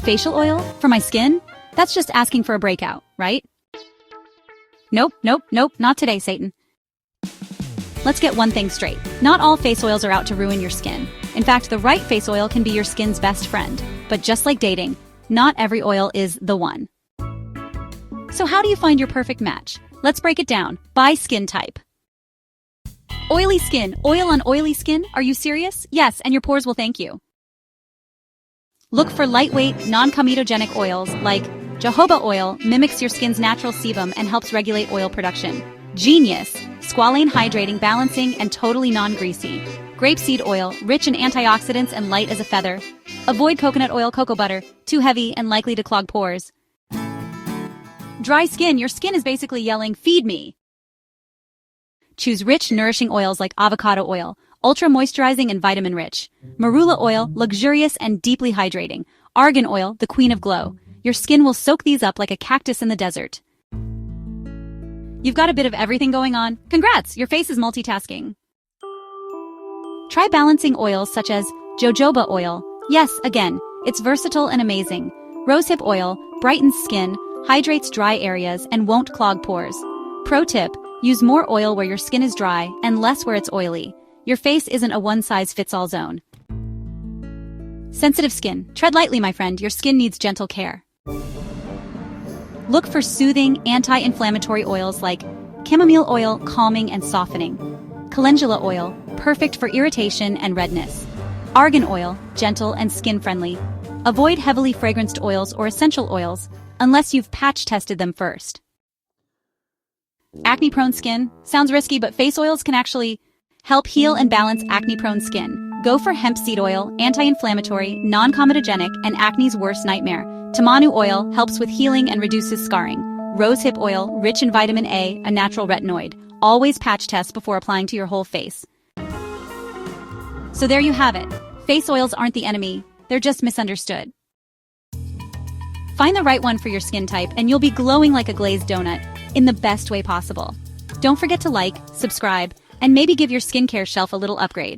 Facial oil? For my skin? That's just asking for a breakout, right? Nope, not today, Satan. Let's get one thing straight. Not all face oils are out to ruin your skin. In fact, the right face oil can be your skin's best friend. But just like dating, not every oil is the one. So how do you find your perfect match? Let's break it down. By skin type. Oily skin. Oil on oily skin? Are you serious? Yes, and your pores will thank you. Look for lightweight, non-comedogenic oils like jojoba oil mimics your skin's natural sebum and helps regulate oil production. Genius, squalane hydrating, balancing, and totally non-greasy. Grapeseed oil, rich in antioxidants and light as a feather. Avoid coconut oil, cocoa butter, too heavy and likely to clog pores. Dry skin, your skin is basically yelling, feed me. Choose rich, nourishing oils like avocado oil, ultra-moisturizing and vitamin-rich. Marula oil, luxurious and deeply hydrating. Argan oil, the queen of glow. Your skin will soak these up like a cactus in the desert. You've got a bit of everything going on. Congrats, your face is multitasking. Try balancing oils such as jojoba oil. Yes, again, it's versatile and amazing. Rosehip oil brightens skin, hydrates dry areas, and won't clog pores. Pro tip, use more oil where your skin is dry and less where it's oily. Your face isn't a one-size-fits-all zone. Sensitive skin. Tread lightly, my friend. Your skin needs gentle care. Look for soothing, anti-inflammatory oils like chamomile oil, calming and softening. Calendula oil, perfect for irritation and redness. Argan oil, gentle and skin-friendly. Avoid heavily fragranced oils or essential oils unless you've patch-tested them first. Acne-prone skin? Sounds risky, but face oils can actually help heal and balance acne-prone skin. Go for hemp seed oil, anti-inflammatory, non-comedogenic, and acne's worst nightmare. Tamanu oil helps with healing and reduces scarring. Rosehip oil, rich in vitamin A, a natural retinoid. Always patch test before applying to your whole face. So there you have it. Face oils aren't the enemy, they're just misunderstood. Find the right one for your skin type and you'll be glowing like a glazed donut in the best way possible. Don't forget to like, subscribe, and maybe give your skincare shelf a little upgrade.